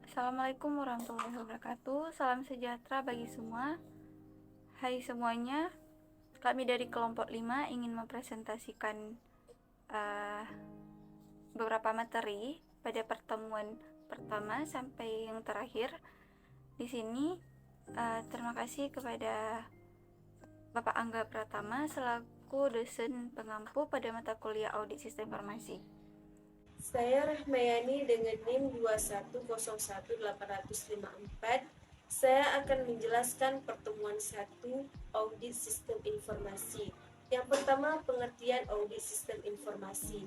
Assalamualaikum warahmatullahi wabarakatuh. Salam sejahtera bagi semua. Hai semuanya, kami dari kelompok 5 ingin mempresentasikan uh, beberapa materi pada pertemuan pertama sampai yang terakhir. Di sini terima kasih kepada Bapak Angga Pratama selaku dosen pengampu pada mata kuliah Audit Sistem Informasi. Saya Rahmayani dengan NIM 2101854. Saya akan menjelaskan pertemuan 1 Audit Sistem Informasi. Yang pertama, pengertian audit sistem informasi.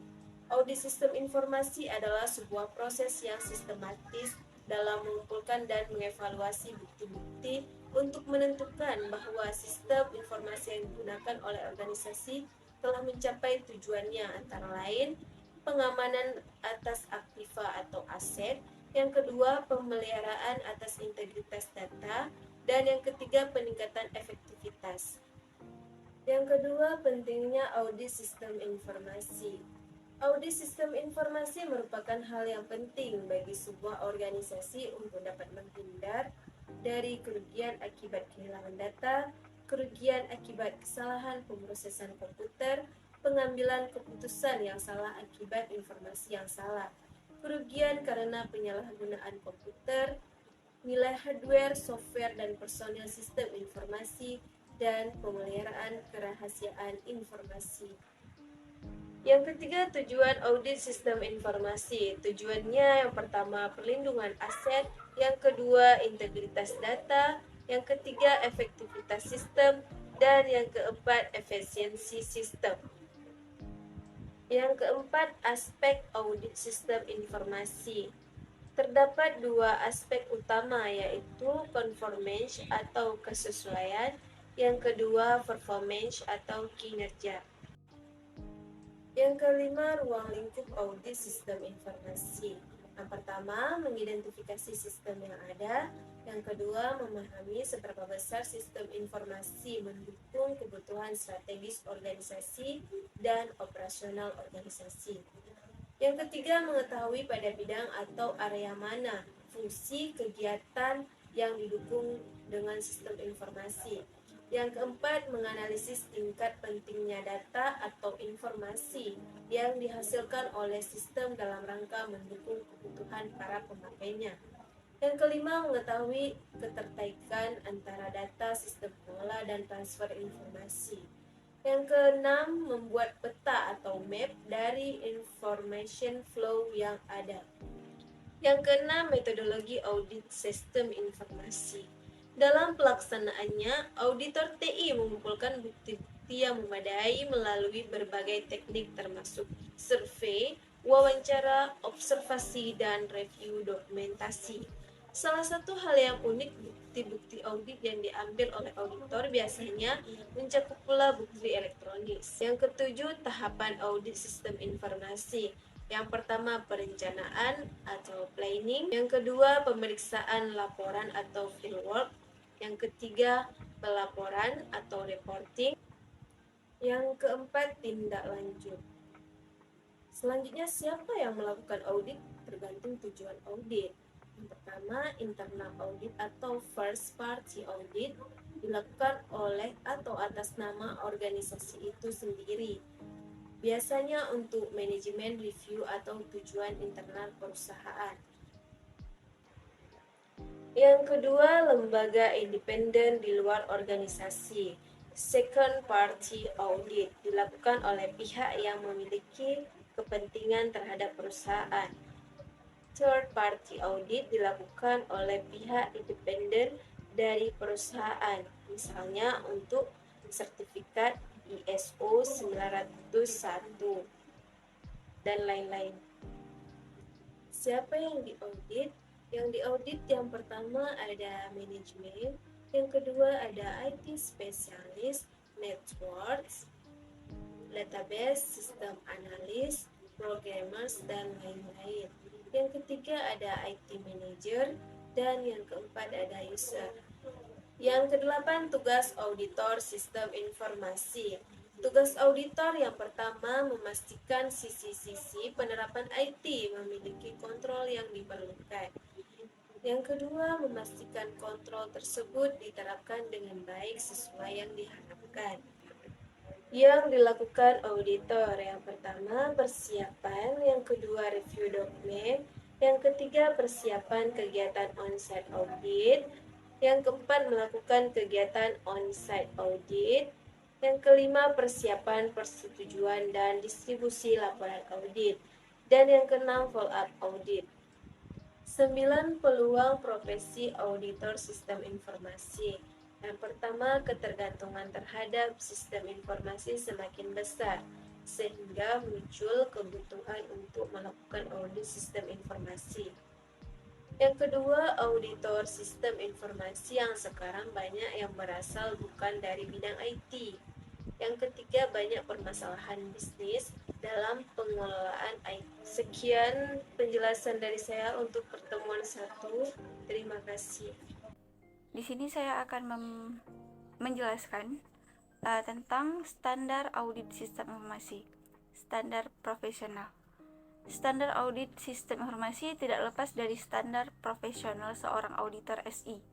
Audit sistem informasi adalah sebuah proses yang sistematis dalam mengumpulkan dan mengevaluasi bukti-bukti untuk menentukan bahwa sistem informasi yang digunakan oleh organisasi telah mencapai tujuannya, antara lain pengamanan atas aktiva atau aset, yang kedua pemeliharaan atas integritas data, dan yang ketiga peningkatan efektivitas. Yang kedua, pentingnya audit sistem informasi. Audit sistem informasi merupakan hal yang penting bagi sebuah organisasi untuk dapat menghindar dari kerugian akibat kehilangan data, kerugian akibat kesalahan pemrosesan komputer, pengambilan keputusan yang salah akibat informasi yang salah, kerugian karena penyalahgunaan komputer, nilai hardware, software, dan personil sistem informasi, dan pemeliharaan kerahasiaan informasi. Yang ketiga, tujuan audit sistem informasi. Tujuannya yang pertama, perlindungan aset, yang kedua, integritas data, yang ketiga, efektivitas sistem, dan yang keempat, efisiensi sistem. Yang keempat, aspek audit sistem informasi. Terdapat dua aspek utama, yaitu conformance atau kesesuaian, yang kedua performance atau kinerja. Yang kelima, ruang lingkup audit sistem informasi. Yang pertama, mengidentifikasi sistem yang ada. Yang kedua, memahami seberapa besar sistem informasi mendukung kebutuhan strategis organisasi dan operasional organisasi. Yang ketiga, mengetahui pada bidang atau area mana fungsi kegiatan yang didukung dengan sistem informasi. Yang keempat, menganalisis tingkat pentingnya data atau informasi yang dihasilkan oleh sistem dalam rangka mendukung kebutuhan para pemakainya. Yang kelima, mengetahui keterkaitan antara data, sistem pengelola, dan transfer informasi. Yang keenam, membuat peta atau map dari information flow yang ada. Yang keenam, metodologi audit sistem informasi. Dalam pelaksanaannya, auditor TI mengumpulkan bukti-bukti yang memadai melalui berbagai teknik termasuk survei, wawancara, observasi, dan review dokumentasi. Salah satu hal yang unik, bukti-bukti audit yang diambil oleh auditor biasanya mencakup pula bukti elektronik. Yang ketujuh, tahapan audit sistem informasi. Yang pertama, perencanaan atau planning. Yang kedua, pemeriksaan laporan atau fieldwork. Yang ketiga, pelaporan atau reporting. Yang keempat, tindak lanjut. Selanjutnya, siapa yang melakukan audit? Tergantung tujuan audit. Yang pertama, internal audit atau first party audit dilakukan oleh atau atas nama organisasi itu sendiri. Biasanya untuk manajemen review atau tujuan internal perusahaan. Yang kedua, lembaga independen di luar organisasi. Second party audit dilakukan oleh pihak yang memiliki kepentingan terhadap perusahaan. Third party audit dilakukan oleh pihak independen dari perusahaan, misalnya untuk sertifikat ISO 901 dan lain-lain. Siapa yang diaudit? Yang diaudit yang pertama ada manajemen, yang kedua ada IT spesialis, networks, database, sistem analis, programmers, dan lain-lain. Yang ketiga ada IT manager, dan yang keempat ada user. Yang kedelapan, tugas auditor sistem informasi. Tugas auditor yang pertama memastikan sisi-sisi penerapan IT memiliki kontrol yang diperlukan. Yang kedua, memastikan kontrol tersebut diterapkan dengan baik sesuai yang diharapkan. Yang dilakukan auditor, yang pertama persiapan, yang kedua review dokumen, yang ketiga persiapan kegiatan on-site audit, yang keempat melakukan kegiatan on-site audit, yang kelima persiapan persetujuan dan distribusi laporan audit, dan yang keenam follow up audit. 9 peluang profesi auditor sistem informasi. Yang pertama, ketergantungan terhadap sistem informasi semakin besar, sehingga muncul kebutuhan untuk melakukan audit sistem informasi. Yang kedua, auditor sistem informasi yang sekarang banyak yang berasal bukan dari bidang IT. Yang ketiga, banyak permasalahan bisnis dalam pengelolaan IT. Sekian penjelasan dari saya untuk pertemuan 1. Terima kasih. Di sini saya akan menjelaskan tentang standar audit sistem informasi, standar profesional. Standar audit sistem informasi tidak lepas dari standar profesional seorang auditor SI.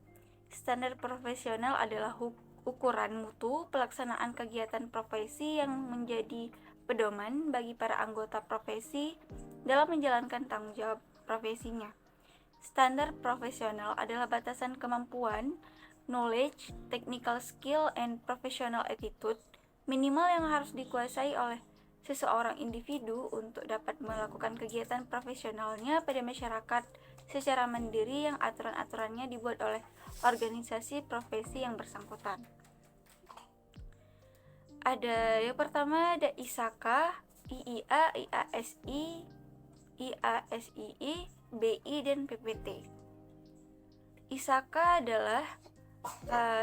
Standar profesional adalah ukuran mutu pelaksanaan kegiatan profesi yang menjadi pedoman bagi para anggota profesi dalam menjalankan tanggung jawab profesinya. Standar profesional adalah batasan kemampuan, knowledge, technical skill, and professional attitude minimal yang harus dikuasai oleh seseorang individu untuk dapat melakukan kegiatan profesionalnya pada masyarakat secara mandiri yang aturan-aturannya dibuat oleh organisasi profesi yang bersangkutan. Ada yang pertama ada ISAKA, IIA, IASI, IASII, BI, dan PPT. ISAKA adalah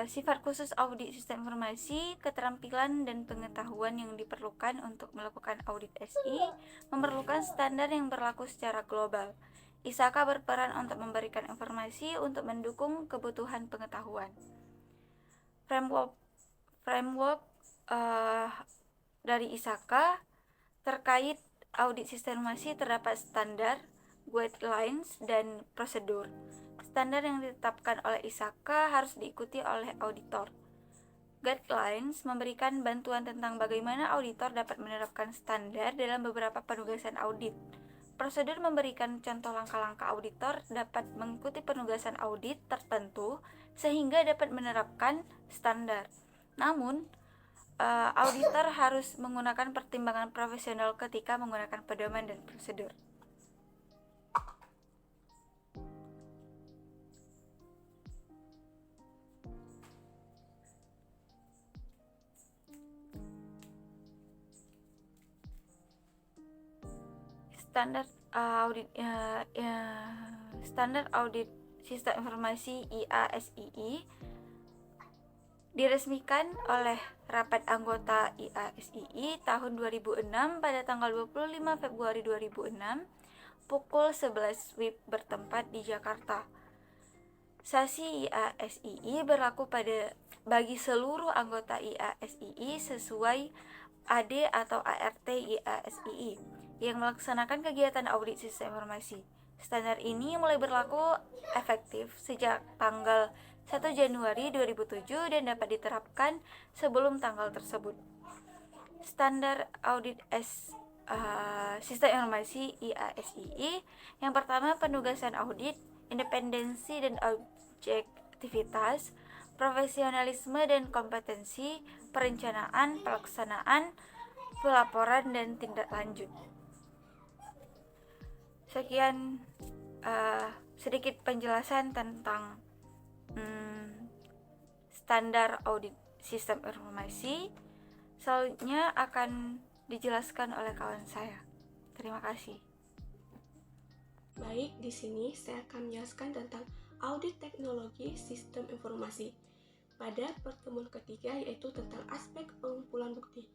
sifat khusus audit sistem informasi, keterampilan dan pengetahuan yang diperlukan untuk melakukan audit SI, memerlukan standar yang berlaku secara global. ISAKA berperan untuk memberikan informasi untuk mendukung kebutuhan pengetahuan. Framework dari ISAKA terkait audit sistem informasi terdapat standar, guidelines, dan prosedur. Standar yang ditetapkan oleh ISAKA harus diikuti oleh auditor. Guidelines memberikan bantuan tentang bagaimana auditor dapat menerapkan standar dalam beberapa penugasan audit. Prosedur memberikan contoh langkah-langkah auditor dapat mengikuti penugasan audit tertentu sehingga dapat menerapkan standar. Namun, auditor harus menggunakan pertimbangan profesional ketika menggunakan pedoman dan prosedur. Standar audit sistem informasi IASII diresmikan oleh rapat anggota IASII tahun 2006 pada tanggal 25 Februari 2006 pukul 11 WIB bertempat di Jakarta. Sasi IASII berlaku bagi seluruh anggota IASII sesuai AD atau ART IASII yang melaksanakan kegiatan audit sistem informasi. Standar ini mulai berlaku efektif sejak tanggal 1 Januari 2007 dan dapat diterapkan sebelum tanggal tersebut. Standar audit sistem informasi IASII. Yang pertama, penugasan audit, independensi dan objektivitas, profesionalisme dan kompetensi, perencanaan, pelaksanaan, pelaporan, dan tindak lanjut. Sekian sedikit penjelasan tentang standar audit sistem informasi. Selanjutnya akan dijelaskan oleh kawan saya. Terima kasih. Baik, di sini saya akan menjelaskan tentang audit teknologi sistem informasi. Pada pertemuan ketiga yaitu tentang aspek pengumpulan bukti.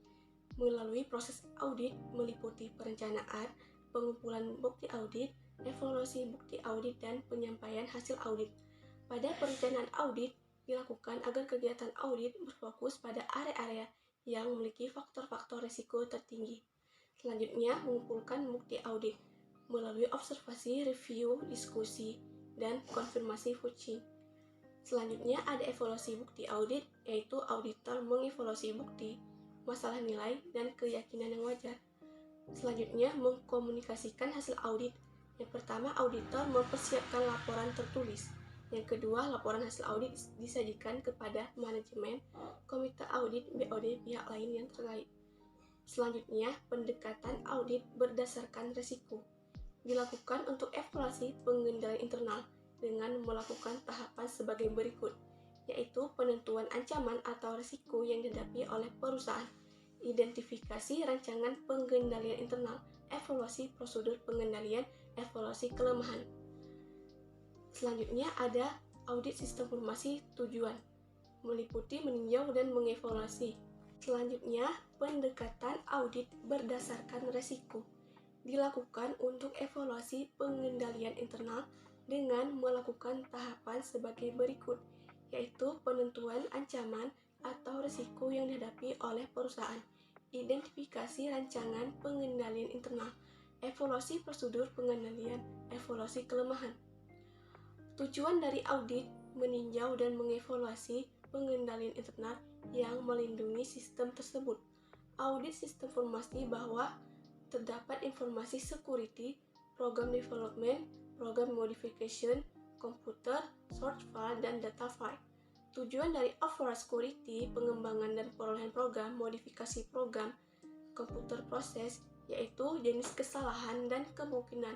Melalui proses audit meliputi perencanaan, pengumpulan bukti audit, evaluasi bukti audit, dan penyampaian hasil audit. Pada perencanaan audit dilakukan agar kegiatan audit berfokus pada area-area yang memiliki faktor-faktor risiko tertinggi. Selanjutnya, mengumpulkan bukti audit melalui observasi, review, diskusi, dan konfirmasi fungsi. Selanjutnya ada evaluasi bukti audit, yaitu auditor mengevaluasi bukti, masalah nilai, dan keyakinan yang wajar. Selanjutnya, mengkomunikasikan hasil audit. Yang pertama, auditor mempersiapkan laporan tertulis. Yang kedua, laporan hasil audit disajikan kepada manajemen, komite audit, BOD, pihak lain yang terkait. Selanjutnya, pendekatan audit berdasarkan risiko. Dilakukan untuk evaluasi pengendalian internal dengan melakukan tahapan sebagai berikut, yaitu penentuan ancaman atau risiko yang dihadapi oleh perusahaan, identifikasi rancangan pengendalian internal, evaluasi prosedur pengendalian, evaluasi kelemahan. Selanjutnya ada audit sistem informasi tujuan, meliputi meninjau dan mengevaluasi. Selanjutnya, pendekatan audit berdasarkan risiko. Dilakukan untuk evaluasi pengendalian internal dengan melakukan tahapan sebagai berikut, yaitu penentuan ancaman atau risiko yang dihadapi oleh perusahaan, identifikasi rancangan pengendalian internal, evaluasi prosedur pengendalian, evaluasi kelemahan. Tujuan dari audit meninjau dan mengevaluasi pengendalian internal yang melindungi sistem tersebut. Audit sistem informasi bahwa terdapat informasi security, program development, program modification, komputer, source file, dan data file. Tujuan dari overall security, pengembangan dan perolehan program, modifikasi program, komputer proses, yaitu jenis kesalahan dan kemungkinan,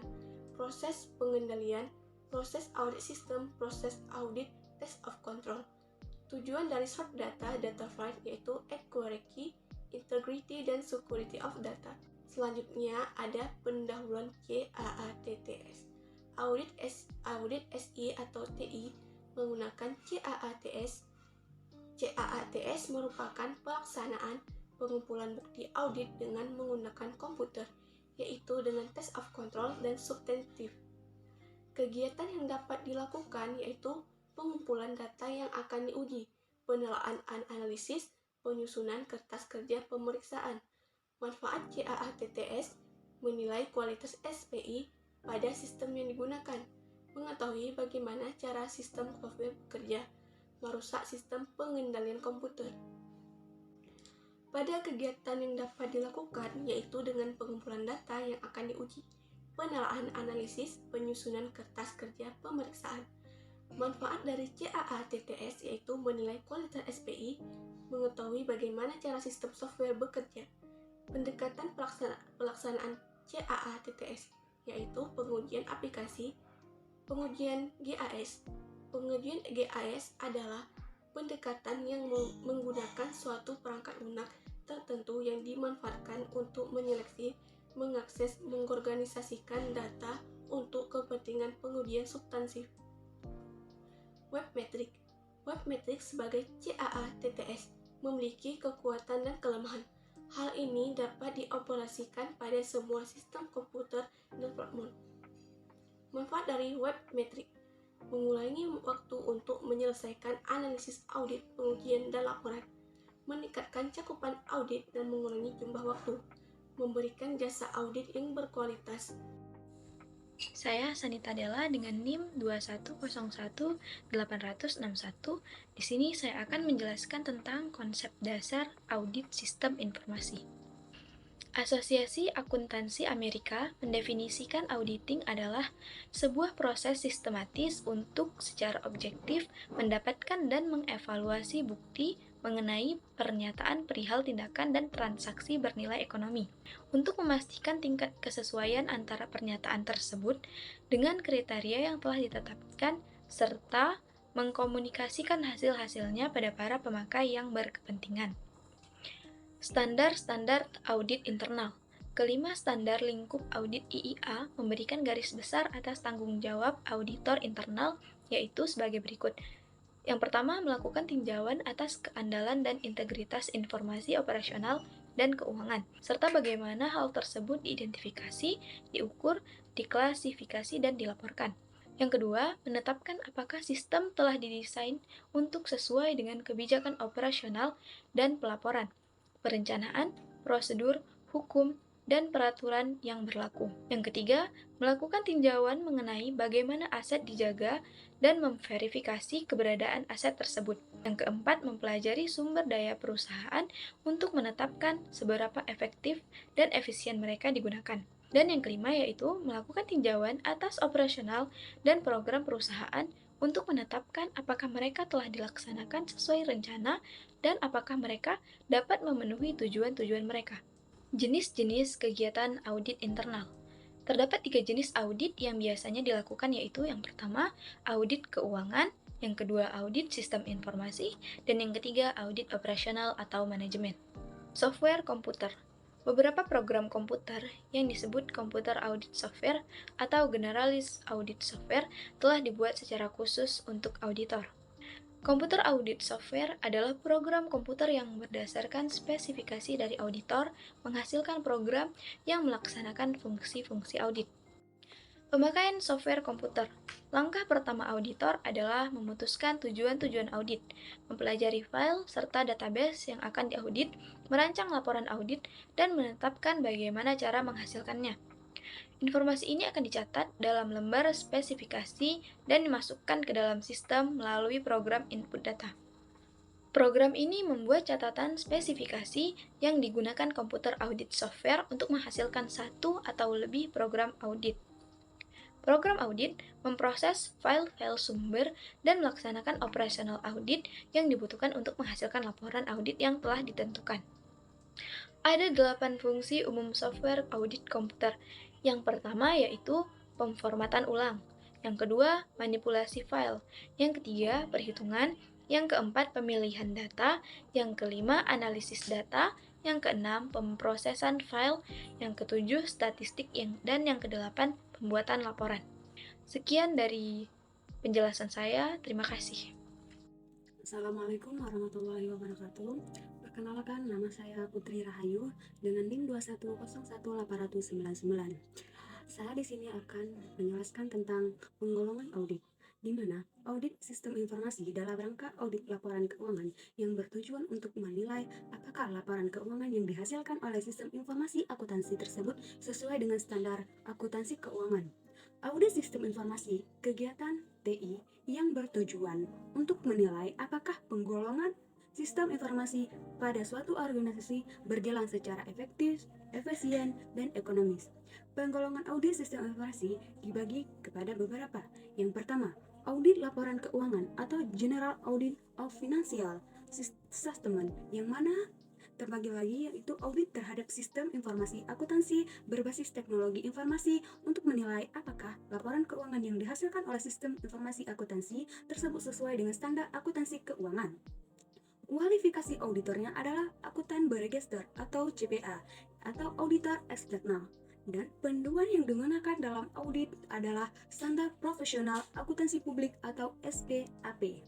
proses pengendalian, proses audit sistem, proses audit, test of control. Tujuan dari source data, data file, yaitu accuracy, integrity, dan security of data. Selanjutnya ada pendahuluan CAATTS. Audit SI atau TI menggunakan CAATS. CAATS merupakan pelaksanaan pengumpulan bukti audit dengan menggunakan komputer, yaitu dengan test of control dan substantif. Kegiatan yang dapat dilakukan yaitu pengumpulan data yang akan diuji, penelaahan analisis, penyusunan kertas kerja pemeriksaan. Manfaat CAATTS menilai kualitas SPI pada sistem yang digunakan, mengetahui bagaimana cara sistem software bekerja, merusak sistem pengendalian komputer. Pada kegiatan yang dapat dilakukan yaitu dengan pengumpulan data yang akan diuji, penelaahan analisis, penyusunan kertas kerja pemeriksaan. Manfaat dari CAATTS yaitu menilai kualitas SPI, mengetahui bagaimana cara sistem software bekerja. Pendekatan pelaksanaan CAATTS yaitu pengujian aplikasi, pengujian GAS. Pengujian GAS adalah pendekatan yang menggunakan suatu perangkat lunak tertentu yang dimanfaatkan untuk menyeleksi, mengakses, mengorganisasikan data untuk kepentingan pengujian substansif. Webmetric. Webmetric sebagai CAATTS memiliki kekuatan dan kelemahan. Hal ini dapat dioperasikan pada semua sistem komputer dan platform. Manfaat dari webmetric: mengurangi waktu untuk menyelesaikan analisis audit, pengujian, dan laporan, meningkatkan cakupan audit dan mengurangi jumlah waktu, memberikan jasa audit yang berkualitas. Saya Sanita Della dengan NIM 2101861. Di sini saya akan menjelaskan tentang konsep dasar audit sistem informasi. Asosiasi Akuntansi Amerika mendefinisikan auditing adalah sebuah proses sistematis untuk secara objektif mendapatkan dan mengevaluasi bukti mengenai pernyataan perihal tindakan dan transaksi bernilai ekonomi, untuk memastikan tingkat kesesuaian antara pernyataan tersebut dengan kriteria yang telah ditetapkan, serta mengkomunikasikan hasil-hasilnya pada para pemakai yang berkepentingan. Standar-standar audit internal. Kelima standar lingkup audit IIA memberikan garis besar atas tanggung jawab auditor internal, yaitu sebagai berikut. Yang pertama, melakukan tinjauan atas keandalan dan integritas informasi operasional dan keuangan, serta bagaimana hal tersebut diidentifikasi, diukur, diklasifikasi, dan dilaporkan. Yang kedua, menetapkan apakah sistem telah didesain untuk sesuai dengan kebijakan operasional dan pelaporan, perencanaan, prosedur, hukum, dan peraturan yang berlaku. Yang ketiga, melakukan tinjauan mengenai bagaimana aset dijaga dan memverifikasi keberadaan aset tersebut. Yang keempat, mempelajari sumber daya perusahaan untuk menetapkan seberapa efektif dan efisien mereka digunakan. Dan yang kelima yaitu melakukan tinjauan atas operasional dan program perusahaan untuk menetapkan apakah mereka telah dilaksanakan sesuai rencana dan apakah mereka dapat memenuhi tujuan-tujuan mereka. Jenis-jenis kegiatan audit internal. Terdapat 3 jenis audit yang biasanya dilakukan yaitu yang pertama, audit keuangan, yang kedua, audit sistem informasi, dan yang ketiga, audit operasional atau manajemen. Software komputer. Beberapa program komputer yang disebut komputer audit software atau generalis audit software telah dibuat secara khusus untuk auditor. Komputer audit software adalah program komputer yang berdasarkan spesifikasi dari auditor menghasilkan program yang melaksanakan fungsi-fungsi audit. Pemakaian software komputer. Langkah pertama auditor adalah memutuskan tujuan-tujuan audit, mempelajari file serta database yang akan diaudit, merancang laporan audit, dan menetapkan bagaimana cara menghasilkannya. Informasi ini akan dicatat dalam lembar spesifikasi dan dimasukkan ke dalam sistem melalui program input data. Program ini membuat catatan spesifikasi yang digunakan komputer audit software untuk menghasilkan satu atau lebih program audit. Program audit memproses file-file sumber dan melaksanakan operasional audit yang dibutuhkan untuk menghasilkan laporan audit yang telah ditentukan. Ada 8 fungsi umum software audit komputer. Yang pertama yaitu pemformatan ulang. Yang kedua, manipulasi file. Yang ketiga, perhitungan. Yang keempat, pemilihan data. Yang kelima, analisis data. Yang keenam, pemrosesan file. Yang ketujuh, statistik. Dan yang kedelapan, pembuatan laporan. Sekian dari penjelasan saya. Terima kasih. Assalamualaikum warahmatullahi wabarakatuh. Perkenalkan, nama saya Putri Rahayu dengan NIM 2101899. Saya di sini akan menjelaskan tentang penggolongan audit, di mana audit sistem informasi dalam rangka audit laporan keuangan yang bertujuan untuk menilai apakah laporan keuangan yang dihasilkan oleh sistem informasi akuntansi tersebut sesuai dengan standar akuntansi keuangan. Audit sistem informasi, kegiatan TI yang bertujuan untuk menilai apakah penggolongan sistem informasi pada suatu organisasi berjalan secara efektif, efisien, dan ekonomis. Penggolongan audit sistem informasi dibagi kepada beberapa. Yang pertama, audit laporan keuangan atau General Audit of Financial Statement, yang mana terbagi lagi yaitu audit terhadap sistem informasi akuntansi berbasis teknologi informasi untuk menilai apakah laporan keuangan yang dihasilkan oleh sistem informasi akuntansi tersebut sesuai dengan standar akuntansi keuangan. Kualifikasi auditornya adalah akuntan berregister atau CPA atau auditor eksternal. Dan panduan yang digunakan dalam audit adalah standar profesional akuntansi publik atau SPAP.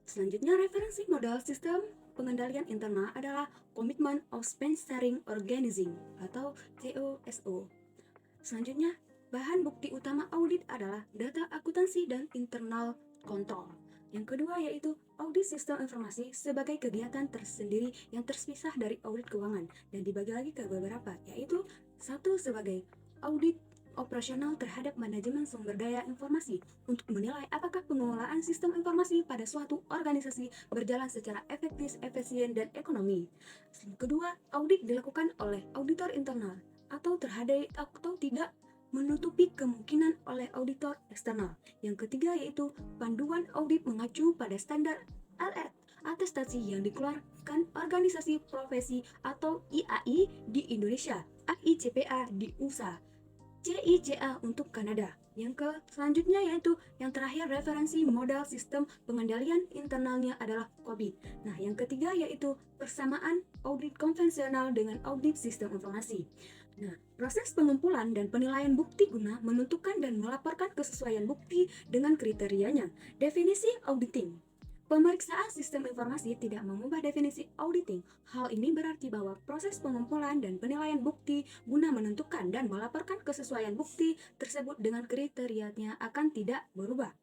Selanjutnya, referensi modal sistem pengendalian internal adalah Commitment of Spend Sharing Organizing atau COSO. Selanjutnya, bahan bukti utama audit adalah data akuntansi dan internal control. Yang kedua yaitu audit sistem informasi sebagai kegiatan tersendiri yang terpisah dari audit keuangan dan dibagi lagi ke beberapa, yaitu satu sebagai audit operasional terhadap manajemen sumber daya informasi untuk menilai apakah pengelolaan sistem informasi pada suatu organisasi berjalan secara efektif, efisien, dan ekonomi. Kedua, audit dilakukan oleh auditor internal atau terhadap atau tidak menutupi kemungkinan oleh auditor eksternal. Yang ketiga yaitu panduan audit mengacu pada standar ALERT atestasi yang dikeluarkan organisasi profesi atau IAI di Indonesia, AICPA di USA, CICA untuk Kanada. Selanjutnya yaitu yang terakhir referensi modal sistem pengendalian internalnya adalah COVID. Nah, yang ketiga yaitu persamaan audit konvensional dengan audit sistem informasi. Nah, proses pengumpulan dan penilaian bukti guna menentukan dan melaporkan kesesuaian bukti dengan kriterianya. Definisi auditing. Pemeriksaan sistem informasi tidak mengubah definisi auditing. Hal ini berarti bahwa proses pengumpulan dan penilaian bukti guna menentukan dan melaporkan kesesuaian bukti tersebut dengan kriterianya akan tidak berubah.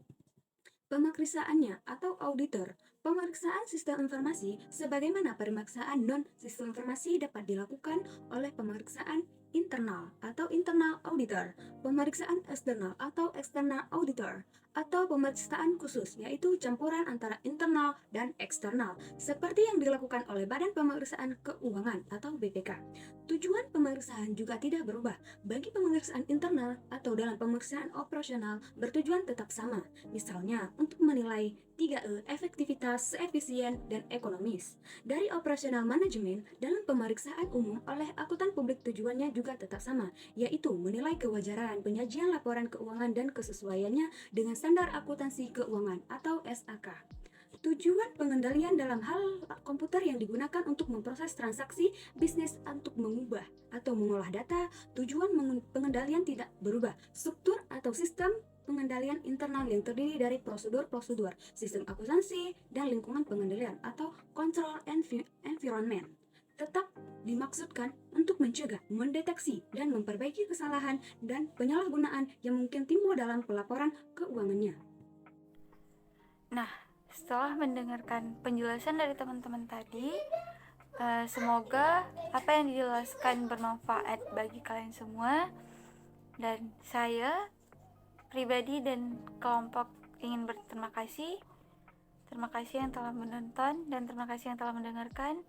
Pemeriksaannya atau auditor. Pemeriksaan sistem informasi sebagaimana pemeriksaan non-sistem informasi dapat dilakukan oleh pemeriksaan internal atau internal auditor, pemeriksaan eksternal atau external auditor, atau pemeriksaan khusus yaitu campuran antara internal dan eksternal seperti yang dilakukan oleh Badan Pemeriksaan Keuangan atau BPK. Tujuan pemeriksaan juga tidak berubah. Bagi pemeriksaan internal atau dalam pemeriksaan operasional bertujuan tetap sama, misalnya untuk menilai 3E, efektivitas, efisien, dan ekonomis. Dari operasional manajemen, dalam pemeriksaan umum oleh akuntan publik tujuannya juga tetap sama, yaitu menilai kewajaran penyajian laporan keuangan dan kesesuaiannya dengan standar akuntansi keuangan atau SAK. Tujuan pengendalian dalam hal komputer yang digunakan untuk memproses transaksi bisnis untuk mengubah atau mengolah data, tujuan pengendalian tidak berubah. Struktur atau sistem pengendalian internal yang terdiri dari prosedur-prosedur, sistem akuntansi, dan lingkungan pengendalian atau control environment tetap dimaksudkan untuk mencegah, mendeteksi, dan memperbaiki kesalahan dan penyalahgunaan yang mungkin timbul dalam pelaporan keuangannya. Nah, setelah mendengarkan penjelasan dari teman-teman tadi, semoga apa yang dijelaskan bermanfaat bagi kalian semua. Dan saya pribadi dan kelompok ingin berterima kasih. Terima kasih yang telah menonton dan terima kasih yang telah mendengarkan.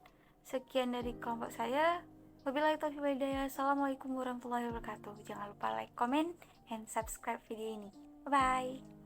Sekian dari kelompok saya. Wabillahi taufiq wal hidayah. Assalamualaikum warahmatullahi wabarakatuh. Jangan lupa like, comment, and subscribe video ini. Bye-bye.